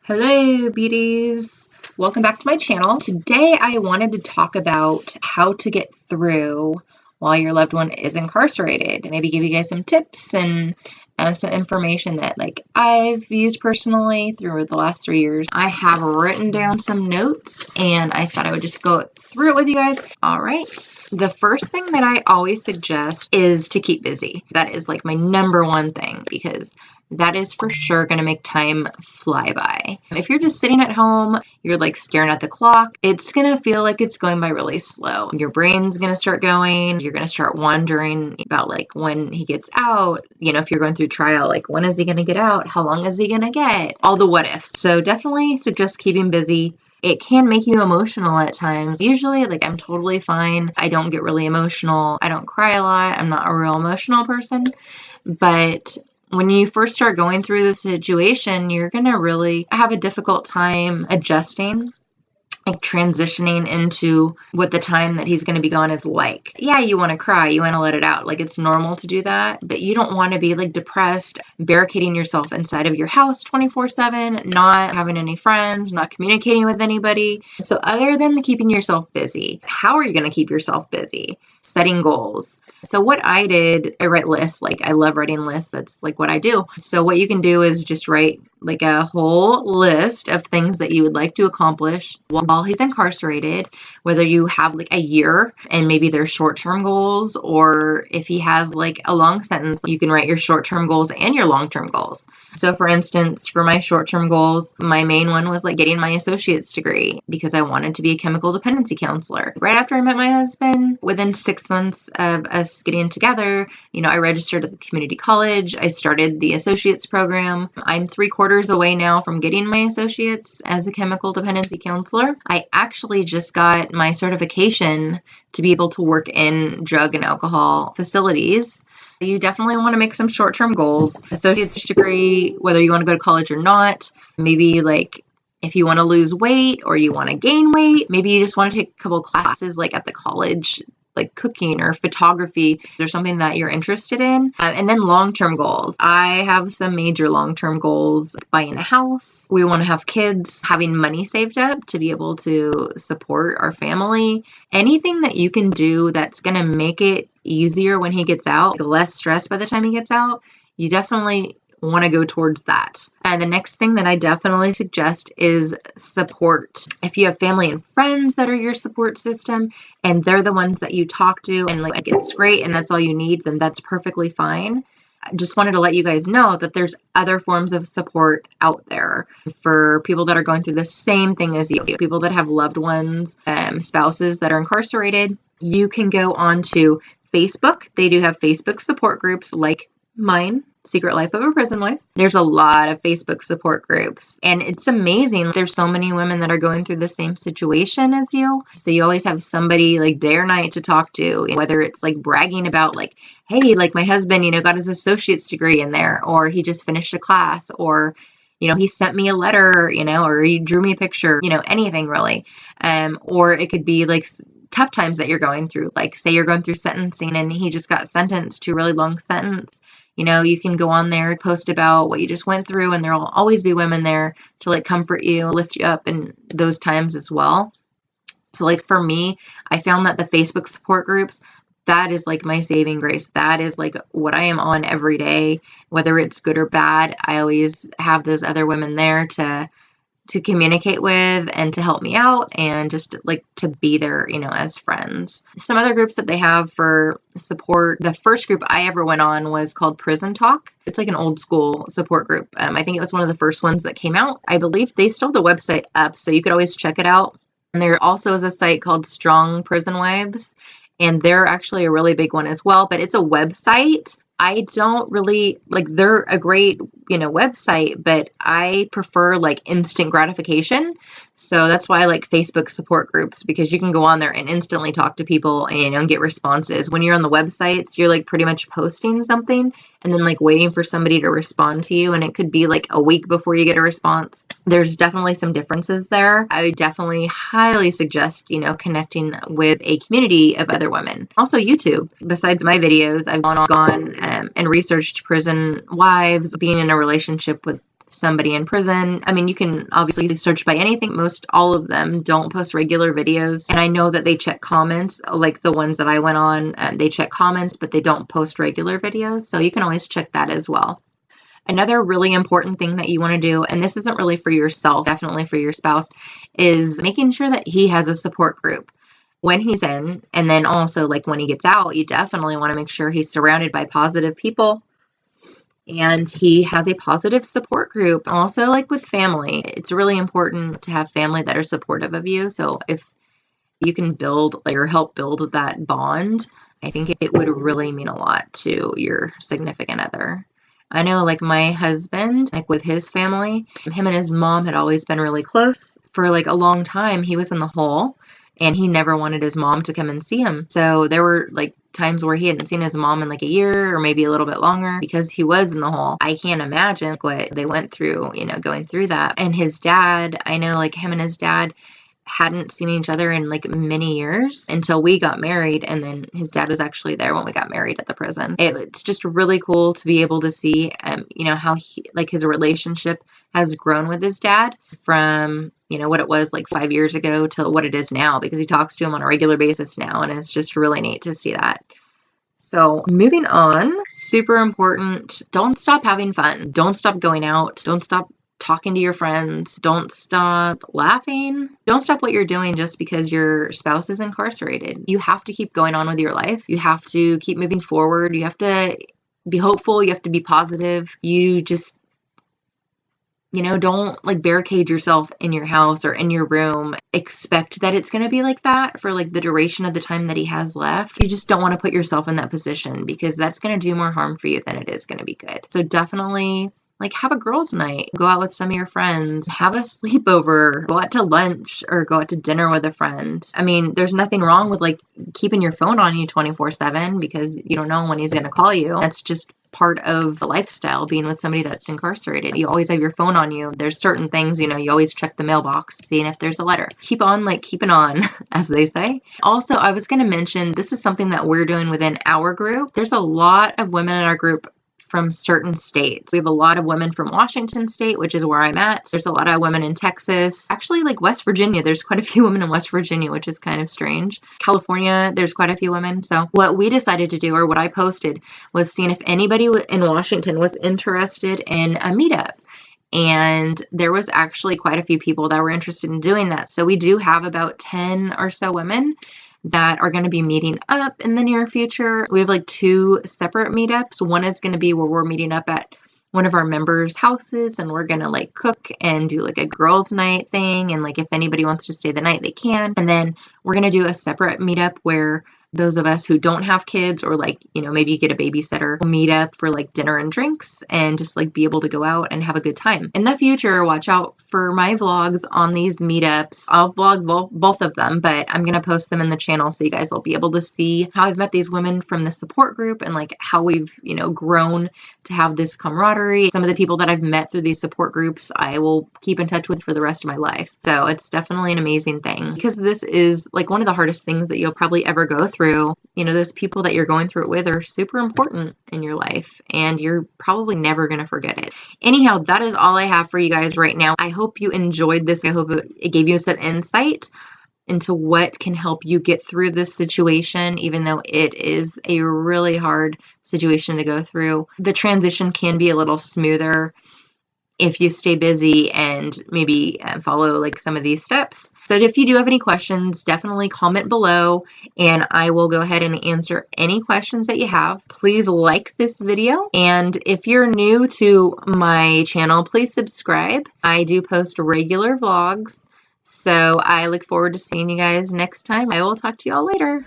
Hello, beauties. Welcome back to my channel. Today, I wanted to talk about how to get through while your loved one is incarcerated. Maybe give you guys some tips and some information that I've used personally through the last 3 years. I have written down some notes and I thought I would just go through it with you guys. All right. The first thing that I always suggest is to keep busy. That is my number one thing, because that is for sure going to make time fly by. If you're just sitting at home, you're staring at the clock, it's going to feel like it's going by really slow. Your brain's going to start going. You're going to start wondering about when he gets out. If you're going through trial, when is he going to get out? How long is he going to get? All the what ifs. So definitely suggest keeping busy. It can make you emotional at times. Usually, I'm totally fine. I don't get really emotional. I don't cry a lot. I'm not a real emotional person. But when you first start going through the situation, you're going to really have a difficult time adjusting, transitioning into what the time that he's going to be gone is like. Yeah, you want to cry, you want to let it out. It's normal to do that, but you don't want to be depressed, barricading yourself inside of your house 24/7, not having any friends, not communicating with anybody. So other than keeping yourself busy, how are you going to keep yourself busy? Setting goals. So what I did, I write lists. I love writing lists. That's what I do. So what you can do is just write a whole list of things that you would like to accomplish while he's incarcerated, whether you have a year and maybe they're short-term goals, or if he has a long sentence, you can write your short-term goals and your long-term goals. So for instance, for my short-term goals, my main one was getting my associate's degree because I wanted to be a chemical dependency counselor. Right after I met my husband, within 6 months of us getting together, I registered at the community college. I started the associate's program. I'm 3/4 away now from getting my associates as a chemical dependency counselor. I actually just got my certification to be able to work in drug and alcohol facilities. You definitely want to make some short-term goals. Associate's degree, whether you want to go to college or not, maybe if you want to lose weight or you want to gain weight, maybe you just want to take a couple classes at the college, cooking or photography or something that you're interested in. And then long-term goals. I have some major long-term goals: buying a house. We want to have kids, having money saved up to be able to support our family. Anything that you can do that's going to make it easier when he gets out, less stress by the time he gets out, you definitely want to go towards that. And the next thing that I definitely suggest is support. If you have family and friends that are your support system and they're the ones that you talk to and it's great and that's all you need, then that's perfectly fine. I just wanted to let you guys know that there's other forms of support out there for people that are going through the same thing as you. People that have loved ones, spouses that are incarcerated. You can go on to Facebook. They do have Facebook support groups like mine, Secret Life of a Prison Wife. There's a lot of Facebook support groups, and it's amazing. There's so many women that are going through the same situation as you. So you always have somebody day or night to talk to, whether it's bragging about hey, my husband, got his associate's degree in there, or he just finished a class, or he sent me a letter, or he drew me a picture, anything really. Or it could be tough times that you're going through. Say you're going through sentencing and he just got sentenced to a really long sentence. You can go on there, post about what you just went through, and there will always be women there to comfort you, lift you up in those times as well. So for me, I found that the Facebook support groups, that is my saving grace. That is what I am on every day, whether it's good or bad. I always have those other women there to communicate with and to help me out and just to be there, as friends. Some other groups that they have for support. The first group I ever went on was called Prison Talk. It's an old school support group. I think it was one of the first ones that came out. I believe they still have the website up, so you could always check it out. And there also is a site called Strong Prison Wives, and they're actually a really big one as well, but it's a website. I don't really they're a great, website, but I prefer instant gratification. So that's why I like Facebook support groups, because you can go on there and instantly talk to people and get responses. When you're on the websites, you're pretty much posting something and then waiting for somebody to respond to you. And it could be a week before you get a response. There's definitely some differences there. I would definitely highly suggest, connecting with a community of other women. Also YouTube. Besides my videos, I've gone and researched prison wives, being in a relationship with somebody in prison. I mean, you can obviously search by anything. Most all of them don't post regular videos. And I know that they check comments, like the ones that I went on, they check comments, but they don't post regular videos. So you can always check that as well. Another really important thing that you want to do, and this isn't really for yourself, definitely for your spouse, is making sure that he has a support group when he's in. And then also, like, when he gets out, you definitely want to make sure he's surrounded by positive people and he has a positive support group. Also, like with family, it's really important to have family that are supportive of you. So if you can build or help build that bond, I think it would really mean a lot to your significant other. I know, like, my husband, like with his family, him and his mom had always been really close. For like a long time, he was in the hole and he never wanted his mom to come and see him. So there were like times where he hadn't seen his mom in like a year or maybe a little bit longer because he was in the hole. I can't imagine what they went through, going through that. And his dad, I know, like, him and his dad hadn't seen each other in like many years until we got married, and then his dad was actually there when we got married at the prison. It's just really cool to be able to see how his relationship has grown with his dad from what it was like 5 years ago to what it is now, because he talks to him on a regular basis now, and it's just really neat to see that. So moving on, super important, don't stop having fun. Don't stop going out. Don't stop talking to your friends. Don't stop laughing. Don't stop what you're doing just because your spouse is incarcerated. You have to keep going on with your life. You have to keep moving forward. You have to be hopeful. You have to be positive. You just, don't like barricade yourself in your house or in your room. Expect that it's going to be like that for like the duration of the time that he has left. You just don't want to put yourself in that position, because that's going to do more harm for you than it is going to be good. So definitely, like, have a girls' night, go out with some of your friends, have a sleepover, go out to lunch or go out to dinner with a friend. I mean, there's nothing wrong with like keeping your phone on you 24/7 because you don't know when he's going to call you. That's just part of the lifestyle, being with somebody that's incarcerated. You always have your phone on you. There's certain things, you always check the mailbox, seeing if there's a letter. Keep it on, as they say. Also, I was going to mention, this is something that we're doing within our group. There's a lot of women in our group from certain states. We have a lot of women from Washington State, which is where I'm at. There's a lot of women in Texas. Actually, like West Virginia, there's quite a few women in West Virginia, which is kind of strange. California, there's quite a few women. So what we decided to do, or what I posted, was seeing if anybody in Washington was interested in a meetup. And there was actually quite a few people that were interested in doing that. So we do have about 10 or so women that are going to be meeting up in the near future. We have like 2 separate meetups. One is going to be where we're meeting up at one of our members' houses, and we're going to like cook and do like a girls' night thing. And like if anybody wants to stay the night, they can. And then we're going to do a separate meetup where those of us who don't have kids, or like, maybe you get a babysitter, will meet up for like dinner and drinks and just like be able to go out and have a good time. In the future, watch out for my vlogs on these meetups. I'll vlog both of them, but I'm going to post them in the channel so you guys will be able to see how I've met these women from the support group and like how we've, grown to have this camaraderie. Some of the people that I've met through these support groups, I will keep in touch with for the rest of my life. So it's definitely an amazing thing, because this is like one of the hardest things that you'll probably ever go through. Those people that you're going through it with are super important in your life, and you're probably never going to forget it. Anyhow, that is all I have for you guys right now. I hope you enjoyed this. I hope it gave you some insight into what can help you get through this situation, even though it is a really hard situation to go through. The transition can be a little smoother if you stay busy and maybe follow like some of these steps. So if you do have any questions, definitely comment below and I will go ahead and answer any questions that you have. Please like this video. And if you're new to my channel, please subscribe. I do post regular vlogs. So I look forward to seeing you guys next time. I will talk to you all later.